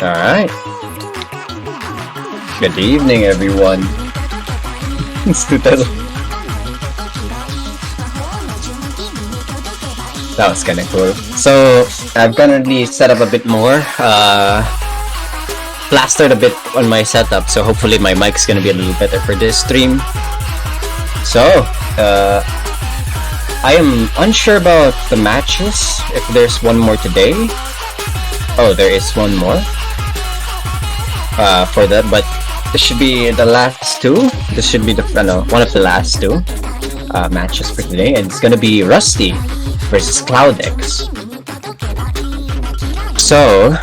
Alright. Good evening, everyone. It's 2000. That was kind of cool. So, I've currently set up a bit more. Plastered a bit on my setup, so hopefully my mic's gonna be a little better for this stream. So, I am unsure about the matches, if there's one more today. Oh, there is one more. For that, but this should be the last two. This should be the one of the last two matches for today, and it's gonna be Rustyy versus Cloudex. So,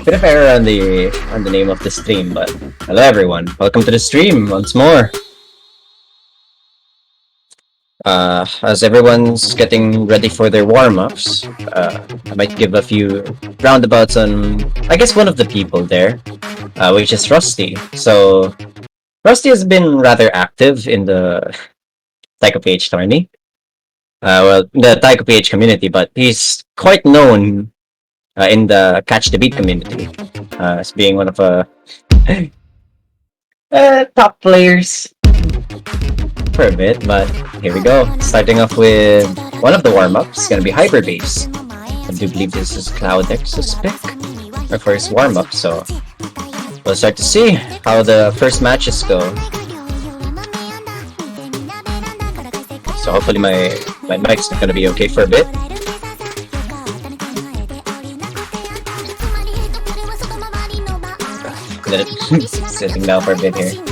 bit of error on the name of the stream, but hello everyone, welcome to the stream once more. As everyone's getting ready for their warm-ups, I might give a few roundabouts on, I guess, one of the people there, which is Rustyy. So, Rustyy has been rather active in the tPHBC tourney. Well, the tPHBC community, but he's quite known in the Catch the Beat community as being one of top players for a bit, but here we go. Starting off with one of the warm-ups, it's gonna be Hyperbase. I do believe this is Cloudex's pick, or first warm-up, so we'll start to see how the first matches go. So hopefully my mic's not gonna be okay for a bit. Sitting down for a bit here.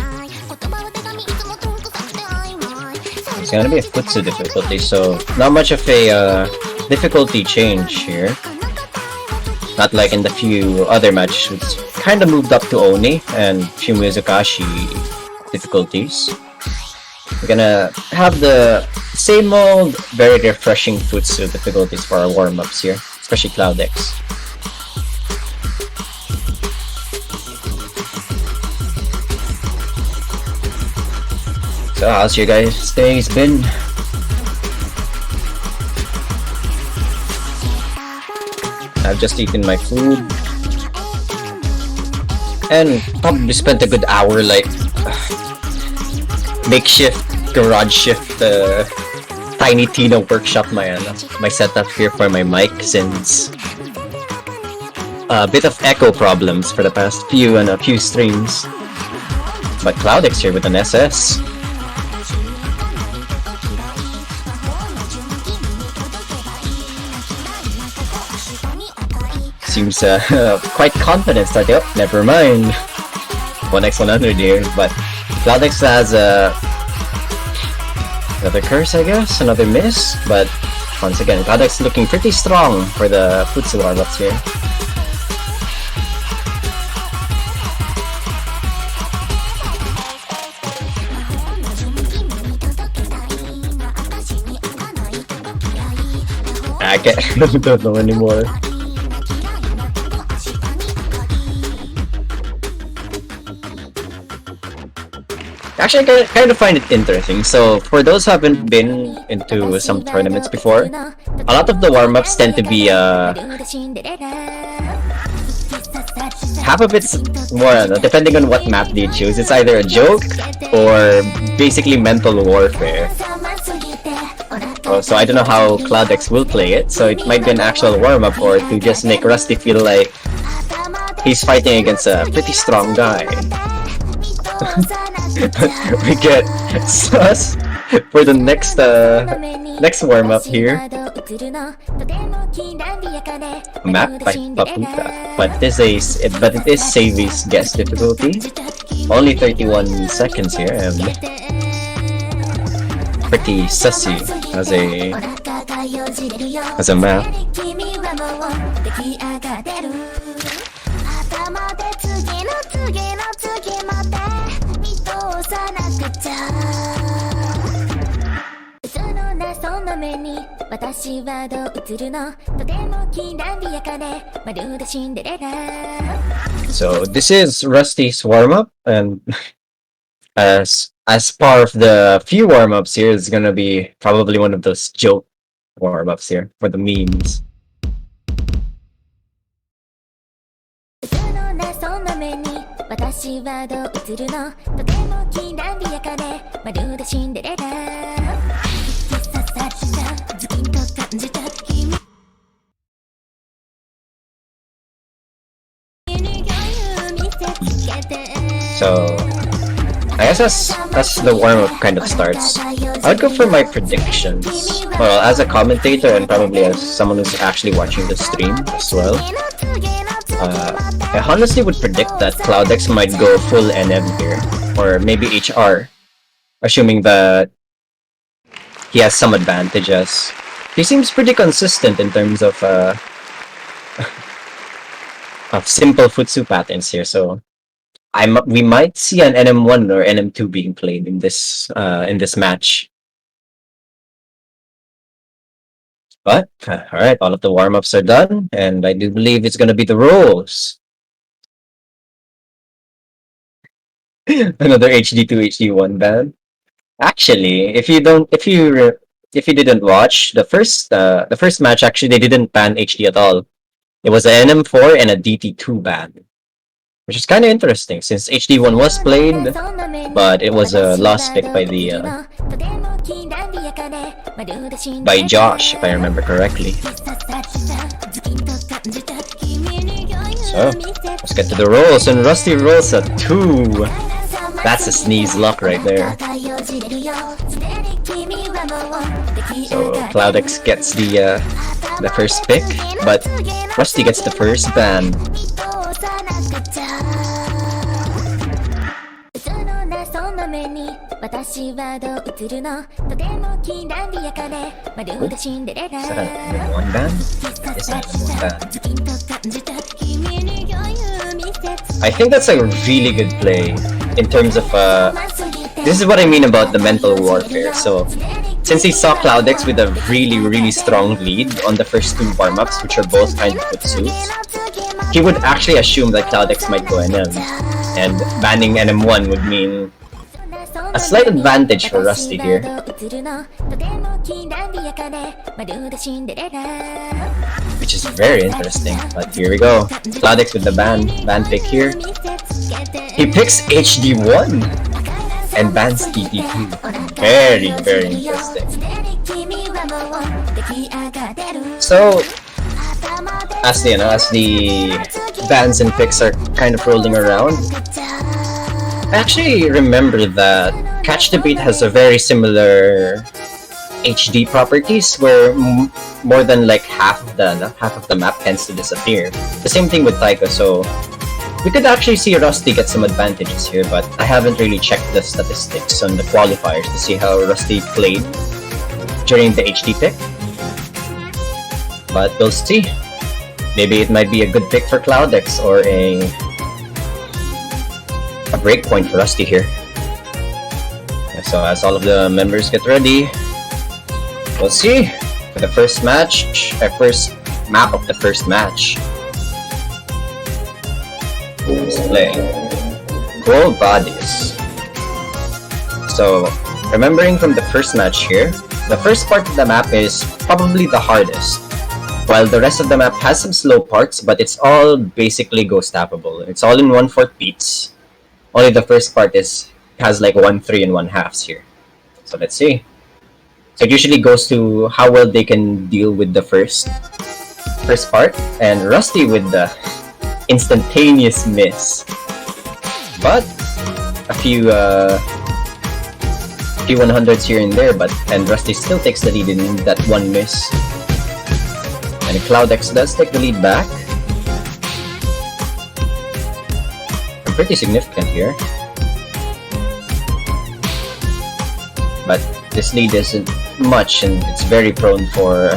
It's gonna be a Futsu difficulty, so not much of a difficulty change here. Not like in the few other matches, which kind of moved up to Oni and few Mizukashi difficulties. We're gonna have the same old, very refreshing Futsu difficulties for our warm-ups here, especially Cloudex. So how's your guys' days been? I've just eaten my food and probably spent a good hour like makeshift garage shift tiny Tina workshop my setup here for my mic, since a bit of echo problems for the past few streams. But Cloudex here with an SS. Seems quite confident starting up. Never mind. 1x100 here, but Cloudex has another curse, I guess, another miss. But once again, Cloudex looking pretty strong for the Futsu warm-ups here. I don't know anymore. Actually, I kind of find it interesting. So, for those who haven't been into some tournaments before, a lot of the warm-ups tend to be half of it's more, depending on what map they choose. It's either a joke or basically mental warfare. Oh, so I don't know how Cloudex will play it. So it might be an actual warm-up, or to just make Rustyy feel like he's fighting against a pretty strong guy. We get sus for the next warm-up here. Map by Paputa, but it is Savy's guess difficulty. Only 31 seconds here, and pretty sussy as a map. So this is Rustyy's warm-up, and as part of the few warm-ups here, it's gonna be probably one of those joke warm-ups here for the memes. So I guess as the warm-up kind of starts, I'd go for my predictions. Well, as a commentator and probably as someone who's actually watching the stream as well, I honestly would predict that Cloudex might go full NM here, or maybe HR, assuming that he has some advantages. He seems pretty consistent in terms of of simple futsu patterns here, so we might see an NM1 or NM2 being played in this match. But alright, all of the warm-ups are done, and I do believe it's gonna be the rolls. Another HD2 HD1 ban. Actually, if you didn't watch the first match, actually they didn't ban HD at all. It was an NM4 and a DT2 ban, which is kind of interesting since HD1 was played, but it was a lost pick by Josh, if I remember correctly. So let's get to the rolls, and Rustyy rolls a 2. That's a sneeze luck right there. So Cloudex gets the first pick, but Rustyy gets the first ban. Is that an one ban? Is that one ban? I think that's a really good play in terms of this is what I mean about the mental warfare. So since he saw Cloudex with a really strong lead on the first 2 warm-ups, which are both kind of futsus, he would actually assume that Cloudex might go NM, and banning NM1 would mean a slight advantage for Rustyy here. Which is very interesting, but here we go. Cloudex with the ban pick here. He picks HD1 and bans DT2. Very interesting. So as the bans and picks are kind of rolling around, I actually remember that Catch the Beat has a very similar HD properties where more than like half of the map tends to disappear. The same thing with Taiko, so we could actually see Rustyy get some advantages here, but I haven't really checked the statistics on the qualifiers to see how Rustyy played during the HD pick. But we'll see. Maybe it might be a good pick for Cloudex or a breakpoint for Rustyy here. So as all of the members get ready, we'll see for the first match, first map of the first match. Let's play Cold Bodies. So remembering from the first match here, the first part of the map is probably the hardest, while the rest of the map has some slow parts, but it's all basically ghost tappable. It's all in 1/4 beats. Only the first part has like 1/3 and 1/2 here. So let's see. So it usually goes to how well they can deal with the first part, and Rustyy with the instantaneous miss. But a few 100s here and there, and Rustyy still takes the lead in that one miss. And Cloudex does take the lead back. Pretty significant here, but this lead isn't much, and it's very prone for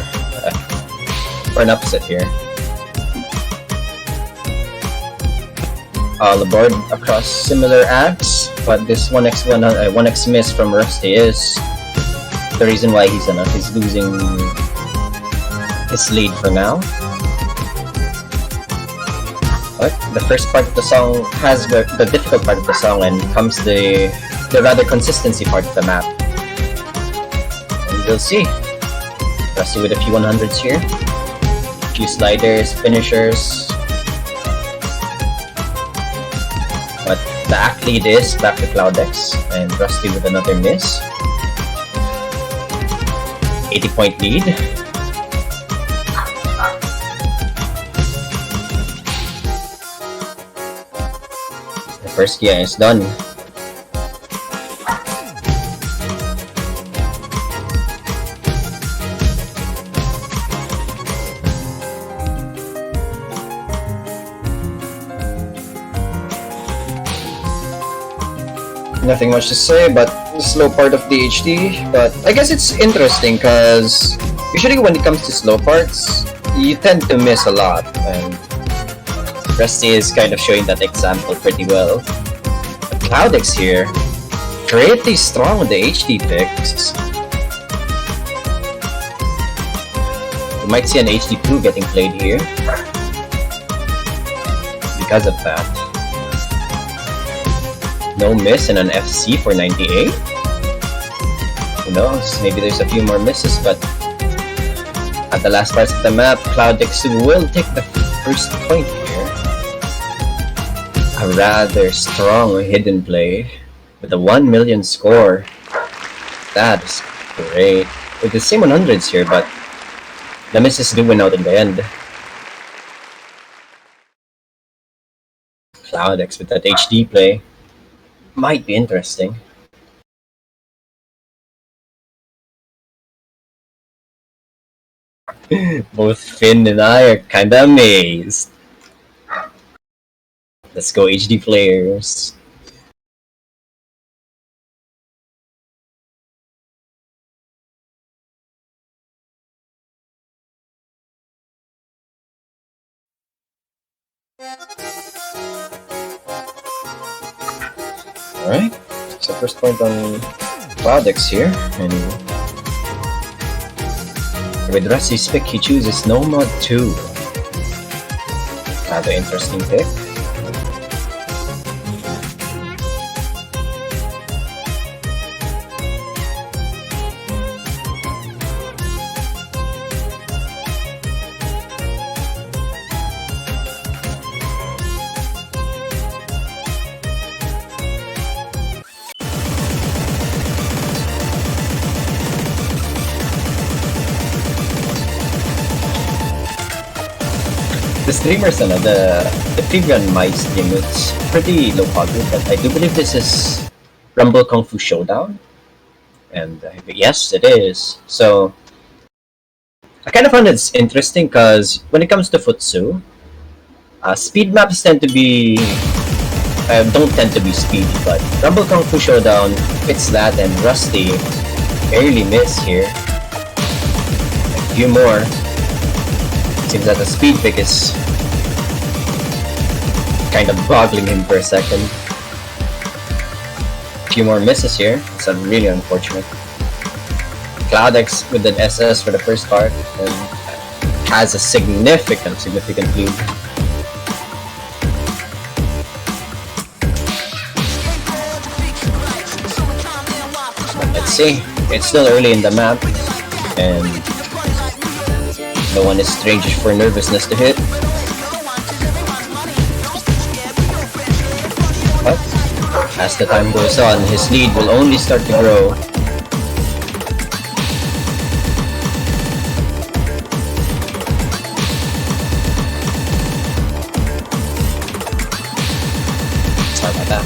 an upset here. All aboard across similar acts, but this 1x miss from Rustyy is the reason why he's losing his lead for now. But the first part of the song has the difficult part of the song, and comes the rather consistency part of the map. And we'll see. Rustyy with a few 100s here. A few sliders, finishers. But the act lead is back to Cloudex, and Rustyy with another miss. 80-point lead. The first gear is done. Nothing much to say about the slow part of the HD, but I guess it's interesting because usually when it comes to slow parts, you tend to miss a lot, and Rustyy is kind of showing that example pretty well. But Cloudex here, pretty strong on the HD picks. You might see an HD2 getting played here because of that. No miss and an FC for 98. Who knows? Maybe there's a few more misses, but at the last parts of the map, Cloudex will take the first point here. A rather strong hidden play with a 1 million score. That is great. With the same 100s here, but the misses do win out in the end. Cloudex with that HD play might be interesting. Both Finn and I are kinda amazed. Let's go HD players. Alright, so first point on Cloudex here, and with Rustyy's pick he chooses No Mod 2. Another interesting pick. The streamers and the preview on my stream, it's pretty low quality, but I do believe this is Rumble Kung Fu Showdown, and yes, it is. So I kind of found it's interesting because when it comes to Futsu, speed maps tend to be don't tend to be speedy, but Rumble Kung Fu Showdown fits that, and Rustyy barely miss here. A few more. Seems that the speed pick is kind of boggling him for a second. A few more misses here. It's really unfortunate. Cloudex with an SS for the first part and has a significant lead. Let's see. It's still early in the map, and no one is strange for nervousness to hit. But as the time goes on, his lead will only start to grow. Sorry about that.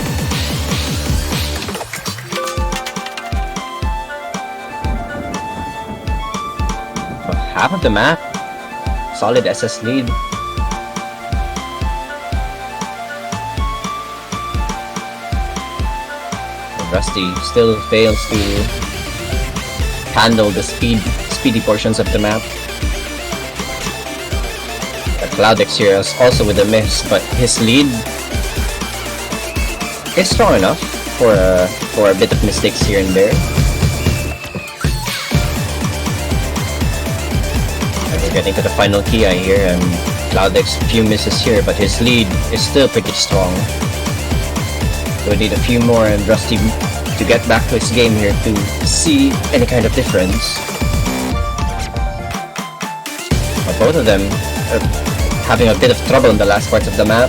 For half of the map, solid SS lead. Rustyy still fails to handle the speedy portions of the map. The Cloudex here is also with a miss, but his lead is strong enough for a bit of mistakes here and there. We're getting to the final key here, and Cloudex a few misses here, but his lead is still pretty strong. We need a few more and Rustyy to get back to his game here to see any kind of difference. both of them having a bit of trouble in the last parts of the map.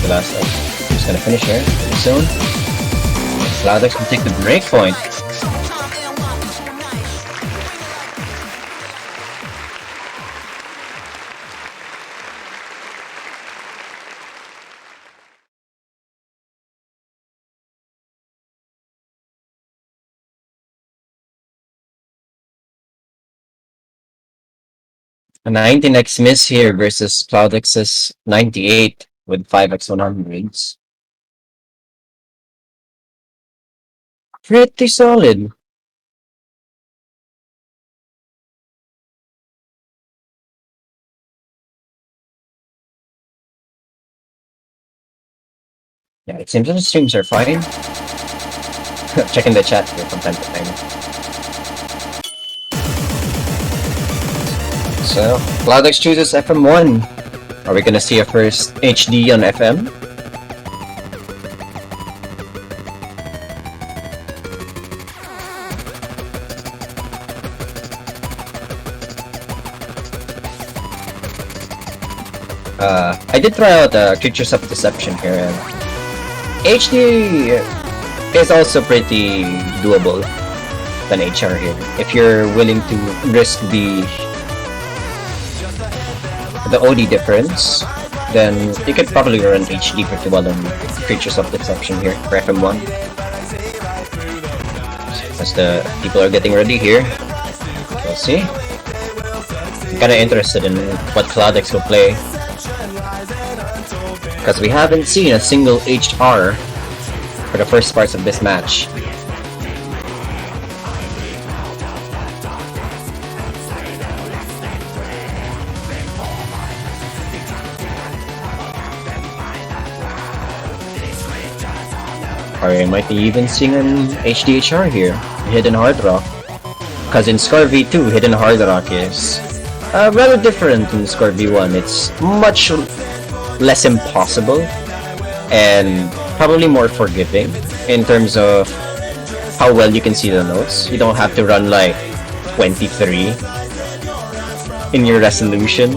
The last one. Just gonna finish here pretty soon. Cloudex will take the break point. A 19x miss here versus Cloudex's 98 with 5x100s. Pretty solid. Yeah, it seems that the streams are fine. Checking the chat here from time to time. So, Cloudex chooses FM1. Are we gonna see a first HD on FM? I did try out Creatures of Deception here, and HD is also pretty doable than HR here. If you're willing to risk the OD difference, then you could probably run HD pretty well on Creatures of Deception here for FM1. As the people are getting ready here, we'll see. I'm kinda interested in what Cloudex will play, because we haven't seen a single HR for the first parts of this match. Or we might be even seeing an HDHR here, Hidden Hard Rock. Because in Scar V2, Hidden Hard Rock is rather different in Scar V1. It's much less impossible and probably more forgiving in terms of how well you can see the notes. You don't have to run like 23 in your resolution.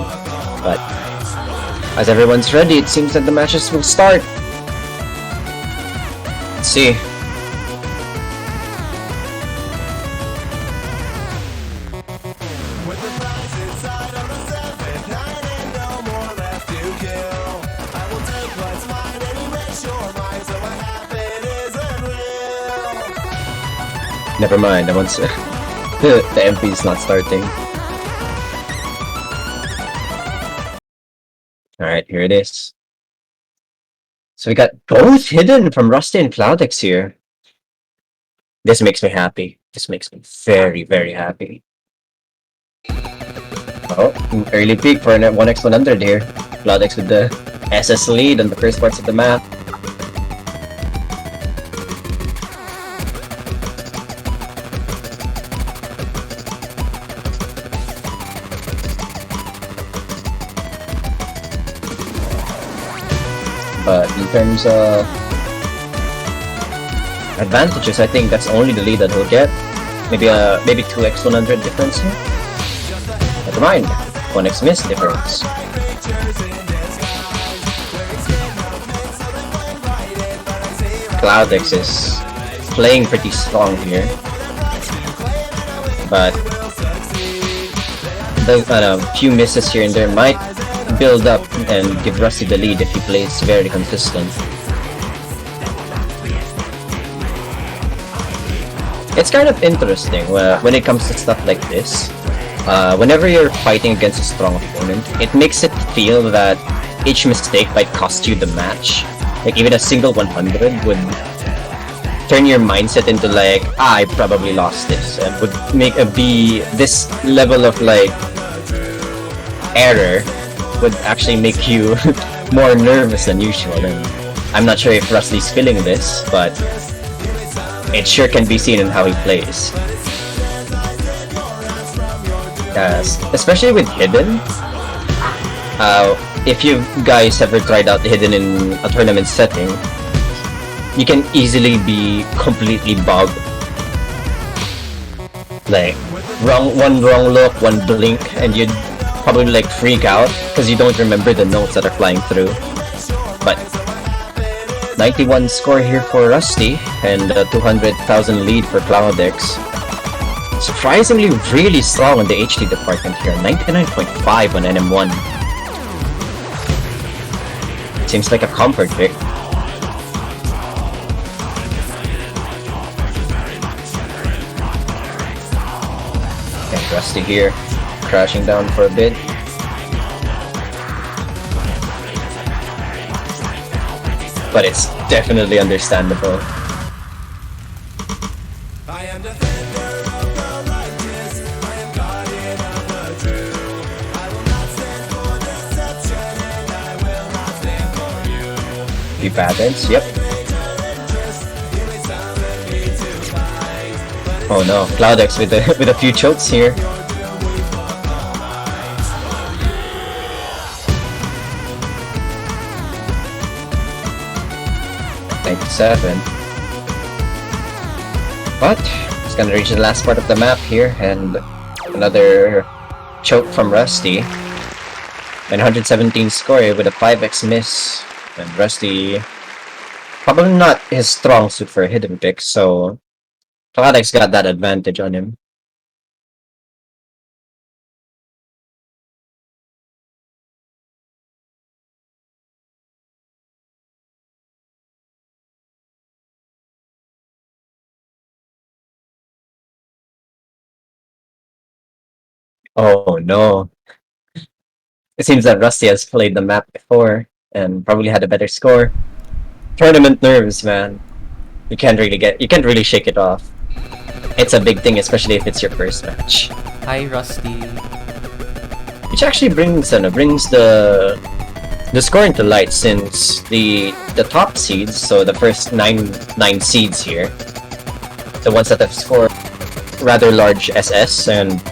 But as everyone's ready, it seems that the matches will start. Let's see. Never mind, I want to the MP is not starting. Alright, here it is. So we got both hidden from Rustyy and Cloudex here. This makes me happy. This makes me very, very happy. Oh, early peak for a 1x100 here. Cloudex with the SS lead on the first parts of the map. But in terms of advantages, I think that's only the lead that he'll get. Maybe 2x100 difference here. Never mind, 1x miss difference. Cloudex is playing pretty strong here, but a few misses here and there might build up and give Rustyy the lead if he plays very consistent. It's kind of interesting when it comes to stuff like this. Whenever you're fighting against a strong opponent, it makes it feel that each mistake might cost you the match. Like even a single 100 would turn your mindset into like, I probably lost this, and would make this level of like error would actually make you more nervous than usual. And I'm not sure if Rustyy's feeling this, but it sure can be seen in how he plays. Especially with Hidden. If you guys ever tried out Hidden in a tournament setting, you can easily be completely bogged Like, one wrong look, one blink, and you'd probably like freak out because you don't remember the notes that are flying through. But 91 score here for Rustyy, and a 200,000 lead for Cloudex. Surprisingly really strong on the HD department here, 99.5 on NM1. Seems like a comfort pick. And Rustyy here, crashing down for a bit. But it's definitely understandable. Few patterns, yep. Oh no, Cloudex with a few chokes here. Seven. But it's gonna reach the last part of the map here, and another choke from Rustyy. 917 score with a 5x miss, and Rustyy probably not his strong suit for a hidden pick, so Cloudex got that advantage on him. Oh no. It seems that Rustyy has played the map before and probably had a better score. Tournament nerves, man. You can't really shake it off. It's a big thing, especially if it's your first match. Hi, Rustyy. Which actually brings the score into light, since the top seeds, so the first nine seeds here, the ones that have scored rather large SS and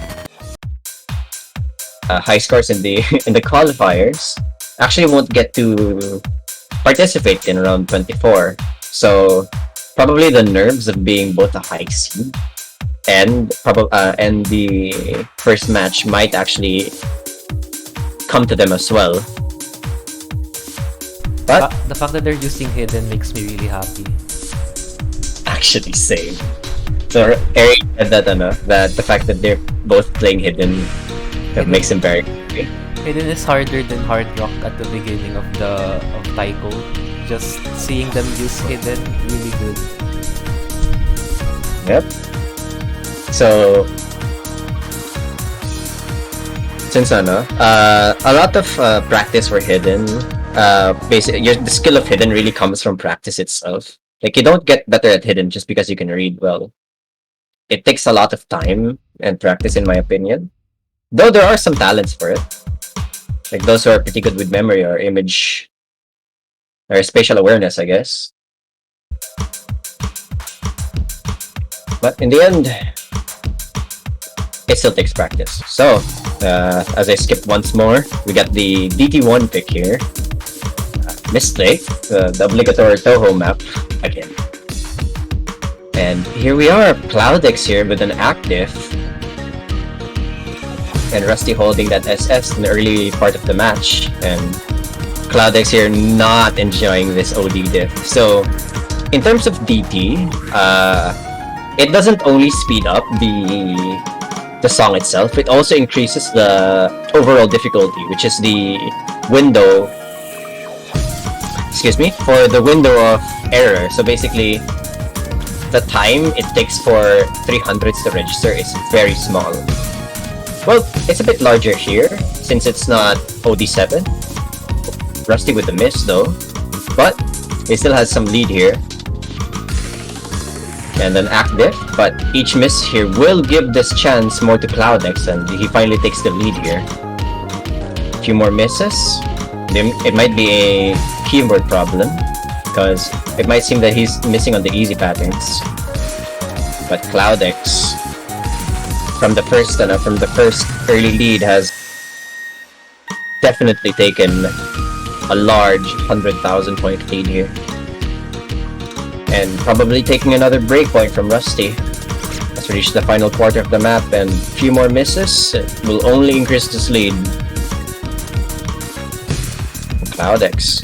high scores in the qualifiers, actually won't get to participate in round 24. So probably the nerves of being both a high seed and the first match might actually come to them as well. But The fact that they're using hidden makes me really happy. actually, same. So Eric said that the fact that they're both playing hidden, that makes him very happy. Hidden is harder than hard rock at the beginning of Taiko. Just seeing them use hidden, really good. Yep. So since a lot of practice for hidden, basically the skill of hidden really comes from practice itself. Like, you don't get better at hidden just because you can read well. It takes a lot of time and practice, in my opinion. Though there are some talents for it, like those who are pretty good with memory or image or spatial awareness, I guess. But in the end, it still takes practice. So, as I skip once more, we got the DT1 pick here. Mistake, the obligatory Toho map again. And here we are, Cloudex here with an active. And Rustyy holding that SS in the early part of the match, and Cloudex here not enjoying this OD diff. So, in terms of DT, it doesn't only speed up the song itself, it also increases the overall difficulty, which is the window, for the window of error. So basically, the time it takes for 300s to register is very small. Well, it's a bit larger here, since it's not OD7. Rustyy with the miss though, but he still has some lead here. And an act diff, but each miss here will give this chance more to Cloudex, and he finally takes the lead here. A few more misses. It might be a keyboard problem, because it might seem that he's missing on the easy patterns. But Cloudex, from the first early lead, has definitely taken a large 100,000 point lead here. And probably taking another breakpoint from Rustyy, Let's reach the final quarter of the map, and a few more misses will only increase this lead. Cloudex.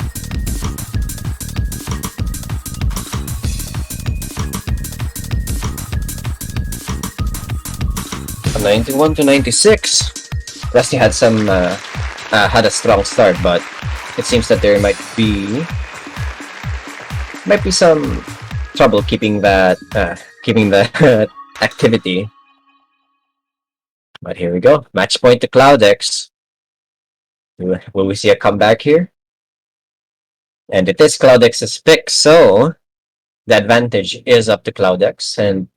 91 to 96. Rustyy had had a strong start, but it seems that there might be some trouble keeping that activity. But here we go. Match point to Cloudex. Will we see a comeback here? And it is Cloudex's pick, so the advantage is up to Cloudex, and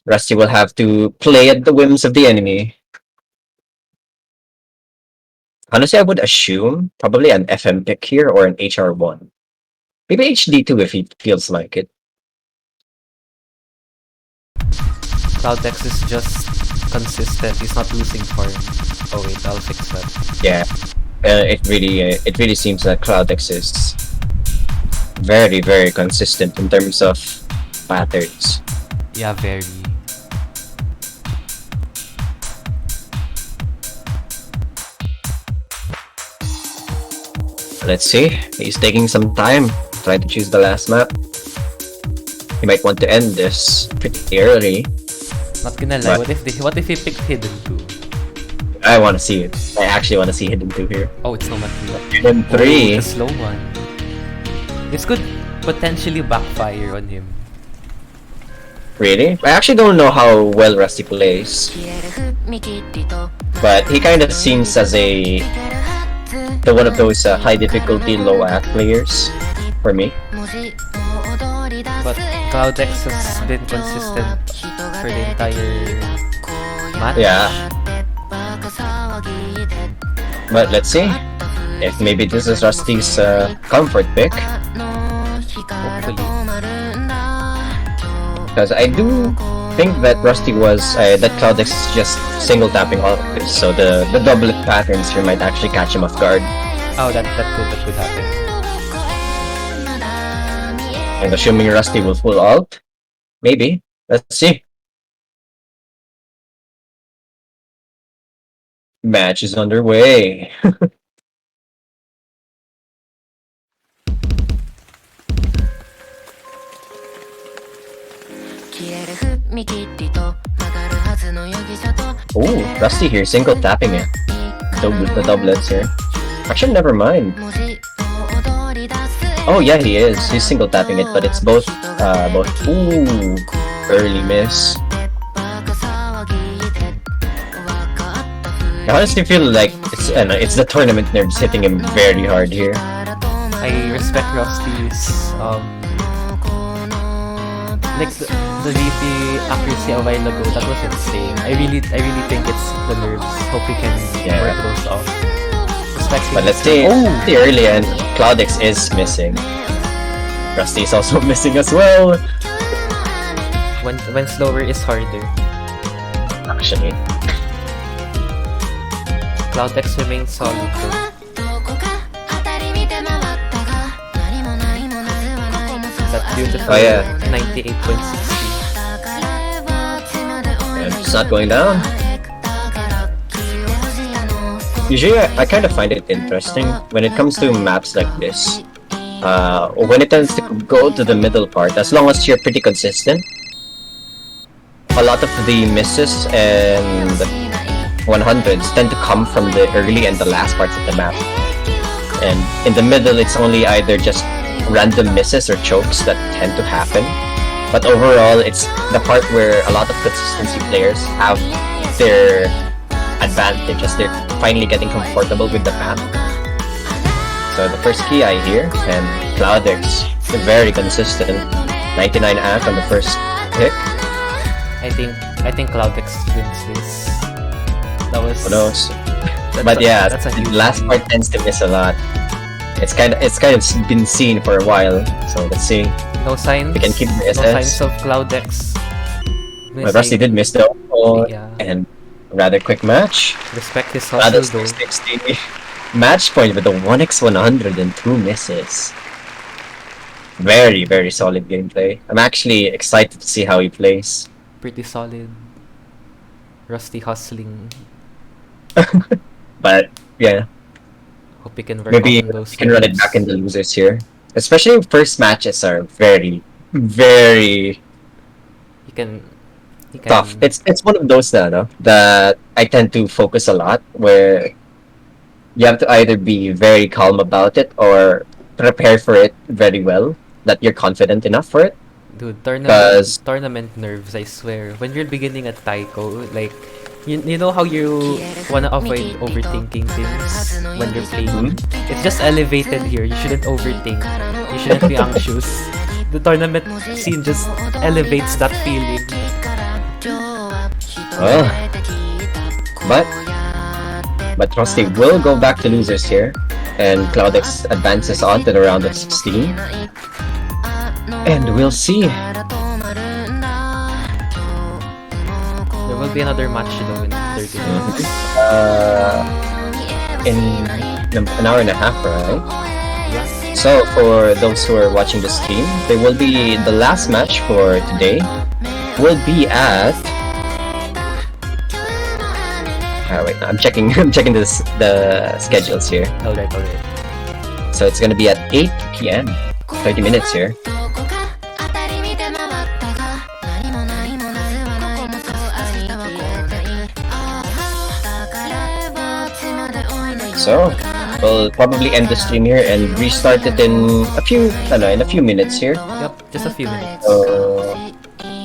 Rustyy will have to play at the whims of the enemy. Honestly, I would assume probably an FM pick here or an HR1. Maybe HD2 if he feels like it. Cloudex is just consistent. He's not losing form. Oh wait, I'll fix that. Yeah, it really seems that Cloudex is very, very consistent in terms of patterns. Yeah, very. Let's see. He's taking some time trying to choose the last map. He might want to end this pretty early. Not gonna lie, what if he picked Hidden 2? I want to see it. I actually want to see Hidden 2 here. Oh, it's Nomad 3. Hidden 3. The slow one. This could potentially backfire on him. Really? I actually don't know how well Rustyy plays. But he kind of seems as one of those high difficulty, low ACT players for me. But Cloudex has been consistent for the entire match. Yeah. But let's see if maybe this is Rustyy's comfort pick. Hopefully. Because I do think that Rustyy that Cloudex is just single tapping all of this, so the doublet patterns here might actually catch him off guard. Oh, that could happen. And assuming Rustyy will full ult, maybe. Let's see. Match is underway. Ooh, Rustyy here, single tapping it. The doublets here. Actually, never mind. Oh yeah, he is. He's single tapping it, but it's both. Ooh, early miss. I honestly feel like it's the tournament nerds hitting him very hard here. I respect Rustyy's like the VP accuracy a while ago. That was insane. I really think it's the nerves. Hope we can work those off. But let's see. The early end, Cloudex is missing. Rustyy is also missing as well. When slower is harder. Actually. Cloudex remains solid though. That beautiful 98.60. And it's not going down. Usually I kind of find it interesting when it comes to maps like this. When it tends to go to the middle part, as long as you're pretty consistent, a lot of the misses and 100s tend to come from the early and the last parts of the map. And in the middle, it's only either just random misses or chokes that tend to happen. But overall, it's the part where a lot of consistency players have their advantage as they're finally getting comfortable with the map. So the first key I hear, and Cloudex, very consistent. 99 ACT on the first pick. I think Cloudex wins this. That was. Who knows? But yeah, the last part tends to miss a lot. It's kind of been seen for a while. So let's see. No signs. We can keep the SS. No signs of Cloudex. But Rustyy did miss though, and rather quick match. Respect his hustle though. 60 match point with a 1x100 and 2 misses. Very, very solid gameplay. I'm actually excited to see how he plays. pretty solid. Rustyy hustling. But yeah, Hope he can work maybe on those you can run it back in moves. the losers here. Especially first matches are very, very He can he tough. can It's one of those no, that I tend to focus a lot where you have to either be very calm about it or prepare for it very well that you're confident enough for it. dude, Because tournament nerves, I swear. When you're beginning at Taiko, like you know how you wanna avoid overthinking things when you're playing? It's just elevated here. You shouldn't overthink. You shouldn't be anxious. The tournament scene just elevates that feeling. well, but Rustyy will go back to losers here, and Cloudex advances on to the round of 16, and we'll see. There will be another match though in 30 minutes. In an hour and a half, right? Yeah. So for those who are watching the stream, there will be the last match for today. Will be at. Wait, I'm checking. I'm checking the schedules here. Alright. So it's gonna be at 8 p.m. 30 minutes here. So we'll probably end the stream here and restart it in a few minutes here. Yep, just a few minutes.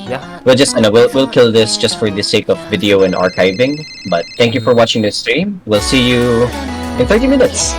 Yeah. We'll just we'll kill this just for the sake of video and archiving. But thank you for watching this stream. We'll see you in 30 minutes.